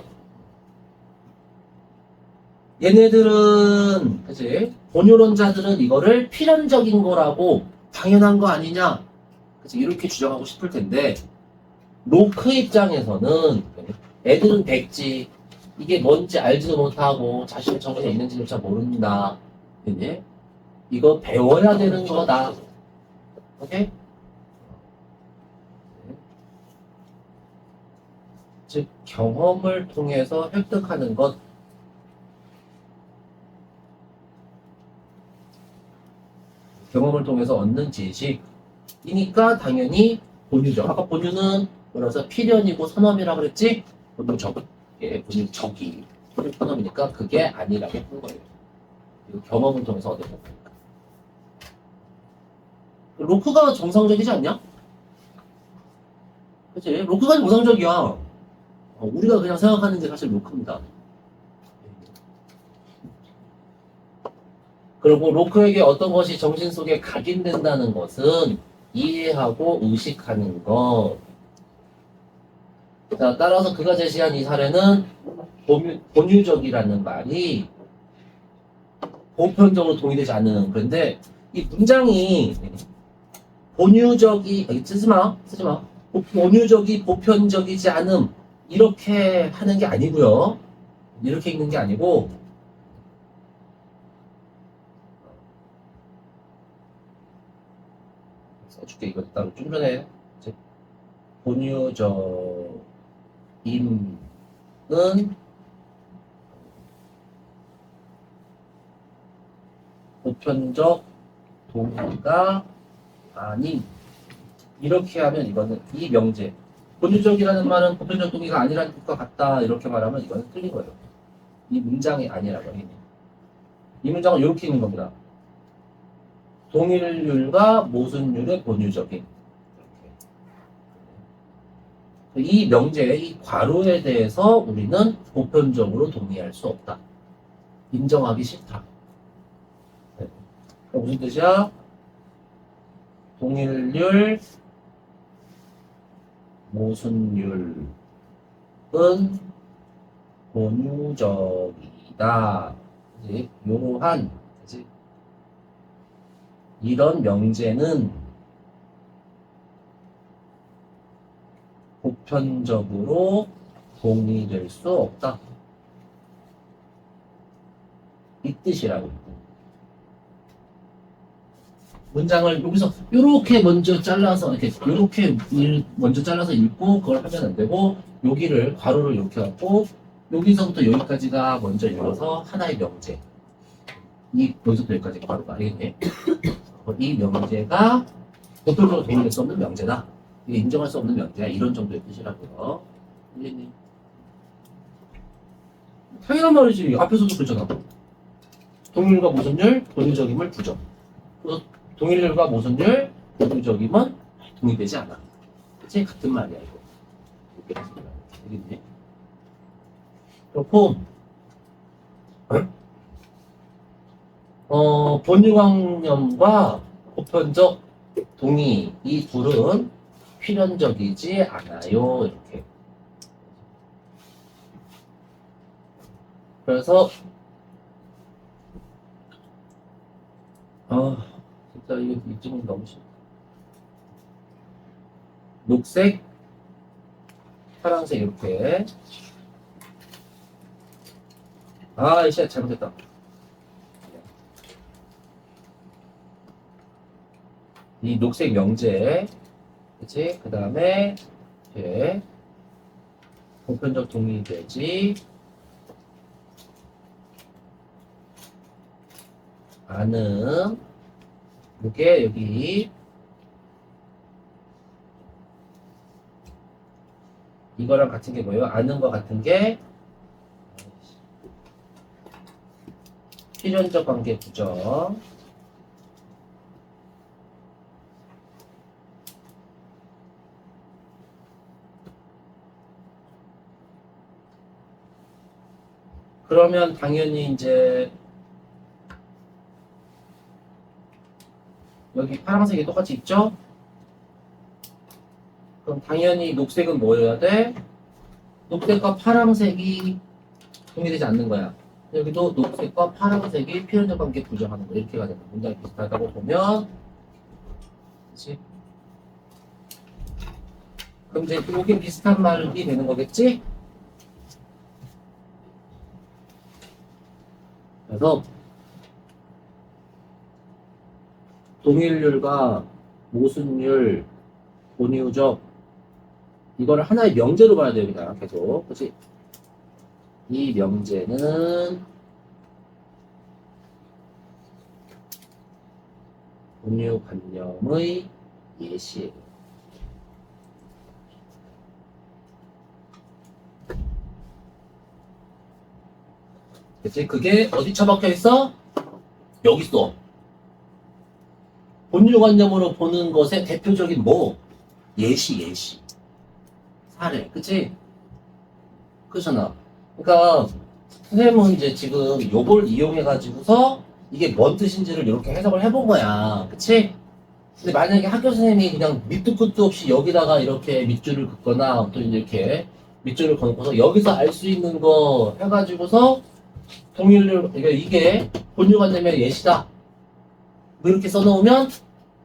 얘네들은 그치? 본유론자들은 이거를 필연적인 거라고 당연한 거 아니냐 그치? 이렇게 주장하고 싶을 텐데 로크 입장에서는 애들은 백지 이게 뭔지 알지도 못하고 자신의 정신에 있는지조차 모른다 그치? 이거 배워야 되는 거다 오케이? 즉 경험을 통해서 획득하는 것 경험을 통해서 얻는 지식이니까 당연히 본유죠. 아까 본유는 뭐라서 필연이고 선험이라 그랬지? 본유적. 예, 본유적이. 본유 선험이니까 그게 아니라고 한 거예요. 이거 경험을 통해서 얻는 거니까. 로크가 정상적이지 않냐? 그치? 로크가 정상적이야. 우리가 그냥 생각하는 게 사실 로크입니다. 그리고 로크에게 어떤 것이 정신 속에 각인된다는 것은 이해하고 의식하는 것. 자, 따라서 그가 제시한 이 사례는 본유적이라는 말이 보편적으로 동의되지 않는 그런데 이 문장이 본유적이 쓰지 마. 본유적이 보편적이지 않음 이렇게 하는 게 아니고요. 이렇게 읽는 게 아니고 써줄게. 이거 따로 좀 전에 본유적임은 보편적 동의가 아닌 이렇게 하면 이거는 이 명제 본유적이라는 말은 보편적 동의가 아니라는 뜻과 같다 이렇게 말하면 이거는 틀린 거예요. 이 문장이 아니라고 해요. 이 문장은 이렇게 있는 겁니다. 동일률과 모순율의 본유적인 이 명제, 이 괄호에 대해서 우리는 보편적으로 동의할 수 없다. 인정하기 싫다. 네. 무슨 뜻이야? 동일률, 모순율은 권유적이다. 그치? 이러한, 그치? 이런 명제는 보편적으로 동의될 수 없다. 이 뜻이라고. 문장을 여기서 이렇게 먼저 잘라서 이렇게 먼저 잘라서 읽고 그걸 하면 안 되고 여기를 괄호를 이렇게 하고 여기서부터 여기까지가 먼저 읽어서 하나의 명제. 이 여기서부터 여기까지 괄호가 알겠네. 이 명제가 보편적으로 동의될 수 없는 명제다. 이게 인정할 수 없는 명제야. 이런 정도의 뜻이라고요. 알겠니? 당연한 말이지. 앞에서도 그랬잖아. 동일과 모순율, 권유적임을 부정. 동일률과 모순율, 권유적임은 동의되지 않아. 그치? 같은 말이야, 이거. 이렇게 했습니다. 알겠니? 그렇고, 본유관념과 보편적 동의, 이 둘은 필연적이지 않아요. 이렇게. 그래서, 진짜 이 질문 너무 싫어. 녹색, 파란색 이렇게. 이 시간 잘못했다. 이 녹색 명제, 그치? 그 다음에, 이렇게, 보편적 동의되지 않음, 이게 여기, 이거랑 같은 게 뭐예요? 아는 거 같은 게, 필연적 관계 부정. 그러면 당연히 이제 여기 파란색이 똑같이 있죠? 그럼 당연히 녹색은 뭐여야 돼? 녹색과 파란색이 동의되지 않는 거야. 여기도 녹색과 파란색이 필연적 관계 부정하는 거 이렇게 가야 된다. 문장이 비슷하다고 보면, 그렇지? 그럼 이제 여기 비슷한 말이 되는 거겠지? 그래서 동일률과 모순율, 본유적 이거를 하나의 명제로 봐야 돼요, 그냥 계속. 그렇지? 이 명제는 본유관념의 예시예요. 그치? 그게 어디 처박혀 있어? 여기 있어. 본유관념으로 보는 것의 대표적인 뭐? 예시. 사례. 그치? 그렇잖아. 그러니까 선생님은 이제 지금 요걸 이용해가지고서 이게 뭔 뜻인지를 이렇게 해석을 해본 거야. 그치? 근데 만약에 학교 선생님이 그냥 밑도 끝도 없이 여기다가 이렇게 밑줄을 긋거나 또 이렇게 밑줄을 긋고서 여기서 알 수 있는 거 해가지고서 동일률, 이게 본유관념의 예시다. 뭐 이렇게 써놓으면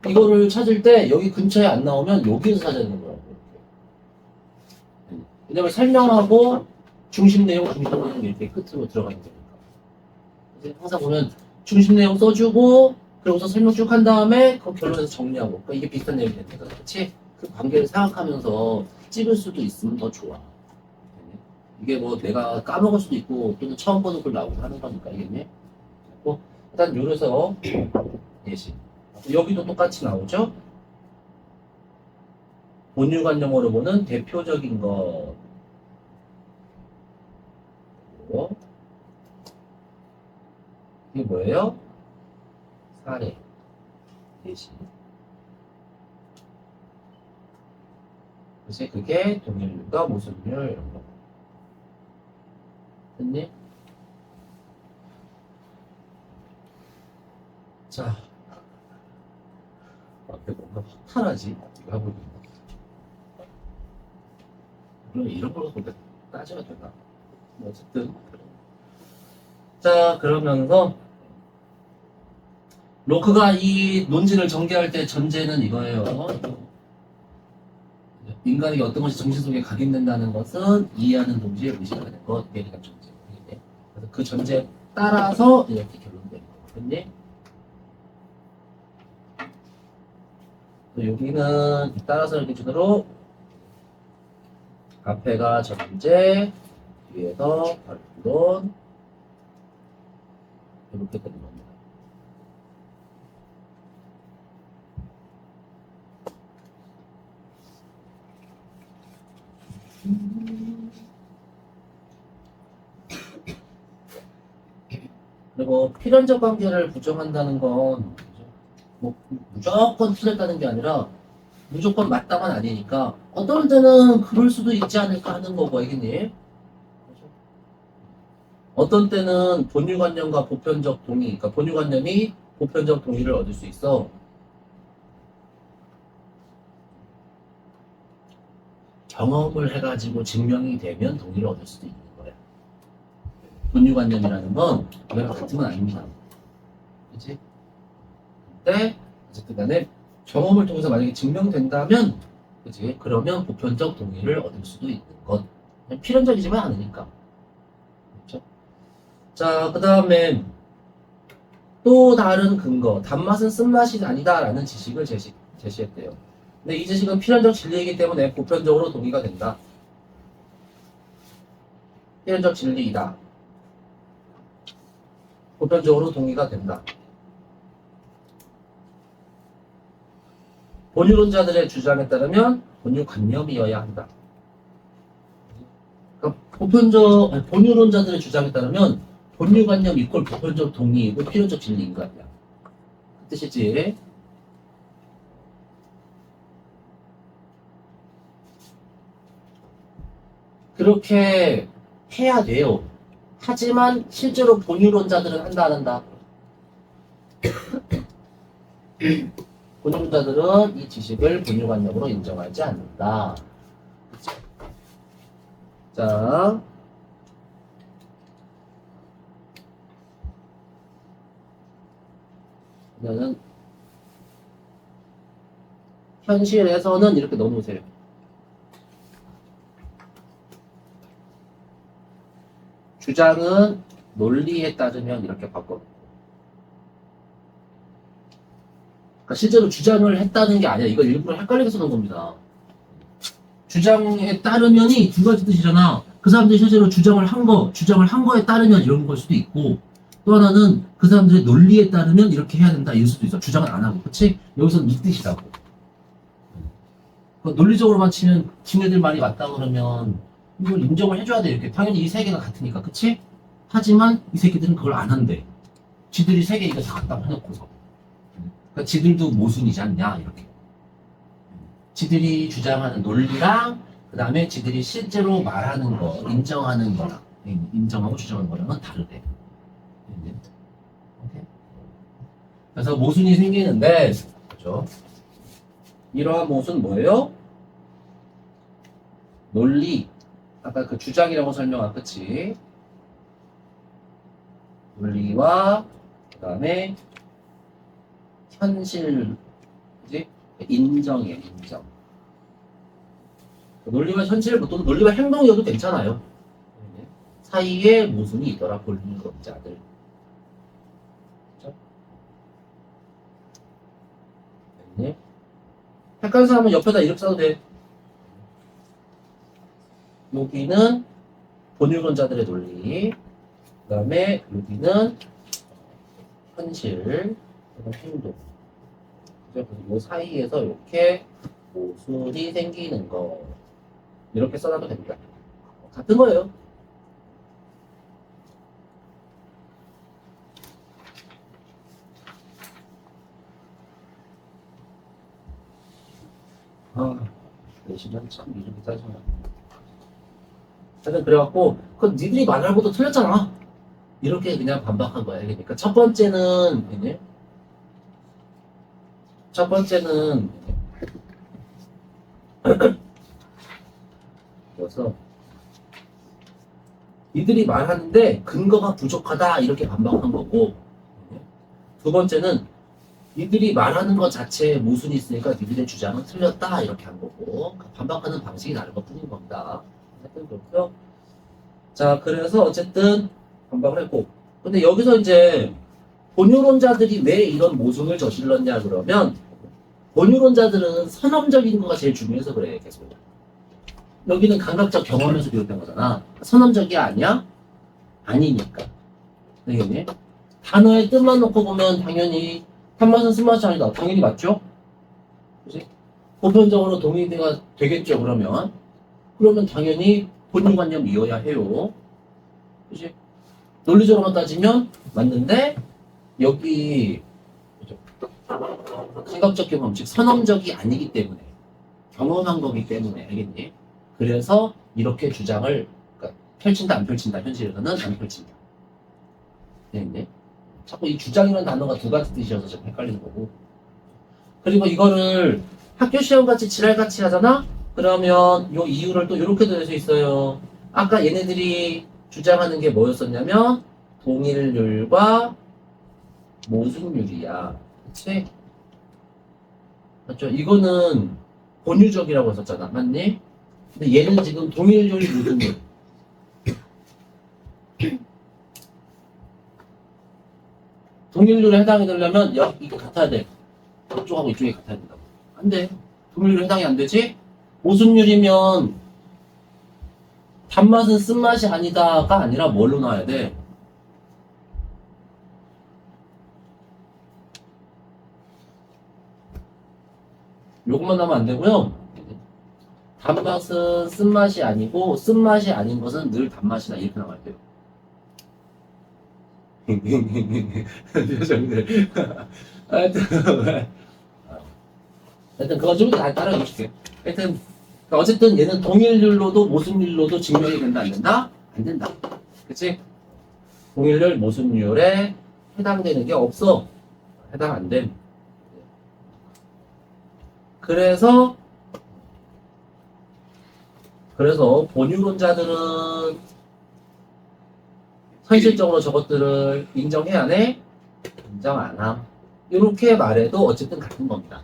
이거를 찾을 때 여기 근처에 안 나오면 여기서 찾아야 되는 거야. 왜냐면 설명하고 중심 내용 이렇게 끝으로 들어가야 되니까. 그래서 항상 보면 중심 내용 써주고 그러고서 설명 쭉 한 다음에 그 결론에서 정리하고 그러니까 이게 비슷한 내용이 되는 거야. 그렇지? 그 관계를 생각하면서 찍을 수도 있으면 더 좋아. 이게 뭐 내가 까먹을 수도 있고 또는 처음 보는 글 나오고 하는 거니까 이겠네. 일단 요래서 예시. 여기도 똑같이 나오죠? 본유관념으로 보는 대표적인 거. 이게 뭐예요? 사례. 예시. 그치? 그게 동일률과 모순률 이런 거. 됐니? 자, 앞에 뭔가 허탈하지? 이거 하고 있는 거. 물론 이런 걸로 근데 따져야 되나? 뭐 어쨌든. 자, 그러면서 로크가 이 논지를 전개할 때 전제는 이거예요. 인간에게 어떤 것이 정신 속에 각인된다는 것은 이해하는 동시에 의식하는 것. 이게 그러니까 전제. 그래서 그 전제에 따라서 이렇게 결론되는 거거든요. 여기는 따라서 이렇게 주도록 앞에가 전제, 뒤에서 반론 이렇게 되는 겁니다. 그리고 필연적 관계를 부정한다는 건 뭐 무조건 틀렸다는 게 아니라 무조건 맞다만 아니니까 어떤 때는 그럴 수도 있지 않을까 하는 거고 알겠니? 어떤 때는 본유관념과 보편적 동의, 그러니까 본유관념이 보편적 동의를 얻을 수 있어. 경험을 해가지고 증명이 되면 동의를 얻을 수도 있는 거야. 본유관념이라는 건 이거랑 같은 건 아닙니다. 그치? 근데 어쨌든 간에 경험을 통해서 만약에 증명된다면 그치? 그러면 보편적 동의를 얻을 수도 있는 것. 필연적이지만 않으니까. 그렇죠? 자, 그 다음에 또 다른 근거, 단맛은 쓴맛이 아니다라는 지식을 제시했대요. 근데 이 지식은 필연적 진리이기 때문에 보편적으로 동의가 된다. 필연적 진리이다. 보편적으로 동의가 된다. 본유론자들의 주장에 따르면 본유관념이어야 한다. 그러니까 본유론자들의 주장에 따르면 본유관념 이꼴 보편적 동의이고 필연적 진리인 거 아니야. 그 뜻이지. 그렇게 해야 돼요. 하지만 실제로 본유론자들은 한다 안 한다. 본유론자들은 이 지식을 본유관념으로 인정하지 않는다. 자, 그러면은 현실에서는 이렇게 넣어놓으세요. 주장은 논리에 따르면 이렇게 바꿔. 그러니까 실제로 주장을 했다는 게 아니라 이거 일부러 헷갈리게 쓰는 겁니다. 주장에 따르면이 두 가지 뜻이잖아. 그 사람들이 실제로 주장을 한 거에 따르면 이런 걸 수도 있고, 또 하나는 그 사람들의 논리에 따르면 이렇게 해야 된다 이럴 수도 있어. 주장을 안 하고, 그치? 여기서는 이 뜻이라고. 논리적으로만 치면 지네들 말이 맞다 그러면 이걸 인정을 해줘야 돼. 이렇게 당연히 이 세 개가 같으니까, 그치? 하지만 이 새끼들은 그걸 안 한대. 지들이 세 개 이거 다 같다고 해놓고서. 그러니까 지들도 모순이지 않냐 이렇게. 지들이 주장하는 논리랑 그 다음에 지들이 실제로 말하는 거, 인정하는 거랑 인정하고 주장하는 거랑은 다르대. 그래서 모순이 생기는데, 그죠? 이러한 모순 뭐예요? 논리. 아까 그 주장이라고 설명한 그치? 논리와 그 다음에 현실, 그지? 인정이에요, 인정. 논리와 현실, 또는 논리와 행동이어도 괜찮아요. 사이에 모순이 있더라, 본론자들. 그죠? 네. 헷갈린 사람은 옆에다 이렇게 써도 돼. 여기는 본유론자들의 논리, 그 다음에 여기는 현실, 행동. 그래서 이 사이에서 이렇게 모순이 생기는 거. 이렇게 써놔도 됩니다. 같은 거예요. 아, 내시면 참 이렇게 짜증나. 하여튼 그래갖고 그 니들이 말하는 것도 틀렸잖아. 이렇게 그냥 반박한 거야. 그러니까 첫 번째는 이제 첫 번째는 그래서 이들이 말하는데 근거가 부족하다 이렇게 반박한 거고, 두 번째는 이들이 말하는 것 자체에 모순이 있으니까 니들의 주장은 틀렸다 이렇게 한 거고, 반박하는 방식이 다른 것 뿐인 겁니다. 하여튼 그렇고요. 자, 그래서 어쨌든 반박을 했고, 근데 여기서 이제 본유론자들이 왜 이런 모순을 저질렀냐 그러면, 본유론자들은 선험적인 거가 제일 중요해서 그래. 계속 여기는 감각적 경험에서 비롯된 거잖아. 선험적이 아니야? 아니니까. 알겠니? 단어의 뜻만 놓고 보면 당연히 탄맛은 쓴맛이 아니다. 당연히 맞죠? 그지? 보편적으로 동의가 되겠죠, 그러면. 그러면 당연히 본유관념 이어야 해요. 그지? 논리적으로만 따지면 맞는데, 여기, 그죠? 감각적 경험, 즉, 선험적이 아니기 때문에, 경험한 거기 때문에, 알겠니? 그래서 이렇게 주장을, 그러니까 펼친다, 안 펼친다, 현실에서는 안 펼친다. 알겠니? 자꾸 이 주장이라는 단어가 두 가지 뜻이어서 좀 헷갈리는 거고. 그리고 이거를 학교 시험같이 지랄같이 하잖아? 그러면 요 이유를 또 이렇게도 낼 수 있어요. 아까 얘네들이 주장하는 게 뭐였었냐면 동일률과 모순율이야. 그치? 맞죠? 이거는 본유적이라고 했었잖아. 맞니? 근데 얘는 지금 동일률, 모순율. 동일률에 해당이 되려면 이게 같아야 돼. 이쪽하고 이쪽이 같아야 된다고. 안 돼. 동일률 해당이 안 되지? 모순율이면 단맛은 쓴맛이 아니다가 아니라 뭘로 나와야 돼? 요것만 나오면 안 되고요. 단맛은 쓴맛이 아니고 쓴맛이 아닌 것은 늘 단맛이다 이렇게 나와야 돼요. 표정들. 하여튼 그거 좀 따라해 줄게요. 하여튼 어쨌든 얘는 동일률로도 모순율로도 증명이 된다 안 된다? 안 된다. 그치? 동일률 모순율에 해당되는 게 없어. 해당 안 됨. 그래서 본유론자들은 현실적으로 저것들을 인정해야 안 해? 인정 안 함. 이렇게 말해도 어쨌든 같은 겁니다.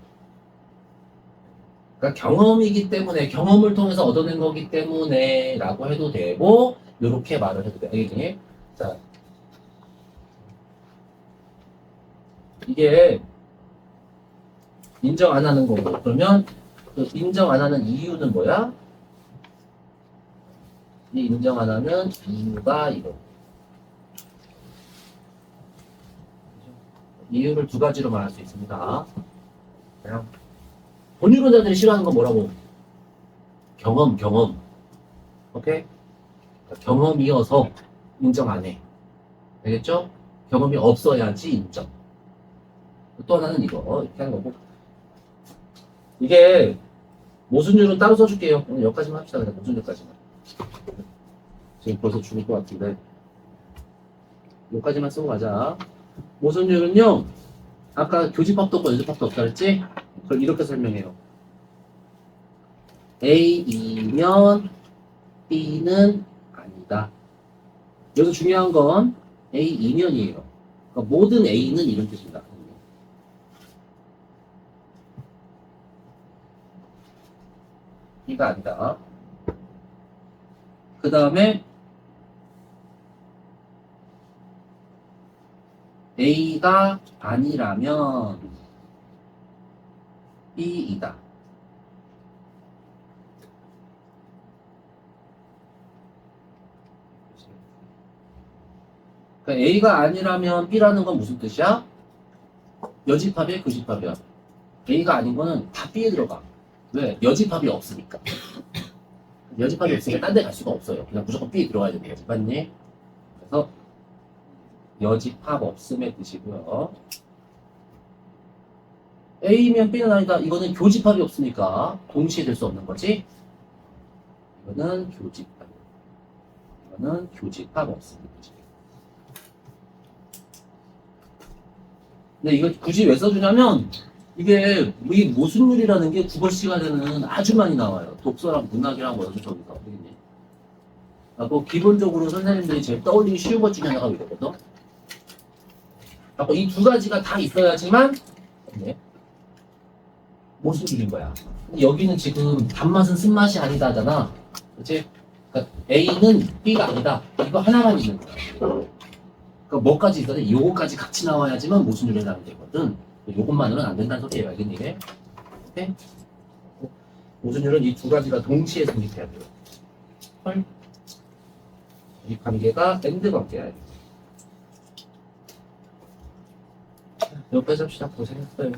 그러니까 경험이기 때문에, 경험을 통해서 얻어낸 거기 때문에 라고 해도 되고, 이렇게 말을 해도 돼. 알겠니? 자, 이게 인정 안 하는 거고, 그러면 그 인정 안 하는 이유는 뭐야? 이 인정 안 하는 이유가 이거. 이유를 두 가지로 말할 수 있습니다. 그냥 본유론자들이 싫어하는 건 뭐라고? 경험. 오케이? 경험이어서 인정 안 해. 알겠죠? 경험이 없어야지 인정. 또 하나는 이거. 이렇게 하는 거고. 이게 모순율은 따로 써줄게요. 오늘 여기까지만 합시다. 그냥 모순율까지만. 지금 벌써 죽을 것 같은데. 여기까지만 쓰고 가자. 모순율은요. 아까 교집합도 없고 연집합도 없다 그랬지? 그걸 이렇게 설명해요. A이면 B는 아니다. 여기서 중요한 건 A이면이에요. 그러니까 모든 A는 이런 뜻입니다. B가 아니다. 그 다음에 A가 아니라면 B이다. 그러니까 A가 아니라면 B라는 건 무슨 뜻이야? 여집합이야, 교집합이야. A가 아닌 거는 다 B에 들어가. 왜? 여집합이 없으니까. 여집합이 없으니까 딴 데 갈 수가 없어요. 그냥 무조건 B에 들어가야 되는 거지. 맞니? 그래서 여집합 없음의 뜻이고요. A면 B는 아니다. 이거는 교집합이 없으니까 동시에 될 수 없는 거지. 이거는 교집합. 이거는 교집합 없습니다. 근데 이거 굳이 왜 써주냐면 이게 우리 모순율이라는 게 국어 시간에는 아주 많이 나와요. 독서랑 문학이랑 뭐 여기서 저기서. 뭐 기본적으로 선생님들이 제일 떠올리기 쉬운 것 중에 하나가 이거거든. 이 두 가지가 다 있어야지만 네, 모순율인 거야. 근데 여기는 지금 단맛은 쓴맛이 아니다 하잖아. 그치? 그러니까 A는 B가 아니다. 이거 하나만 있는 거야. 그러니까 뭐까지 있어야 돼? 요거까지 같이 나와야지만 모순율이 나면 되거든. 요것만으로는 안 된다는 소리예요. 알겠니? 이게? 오케이? 모순율은 이 두 가지가 동시에 성립해야 돼요. 헐. 이 관계가 엔드 관계야. 옆에 잡시다. 고생했어요.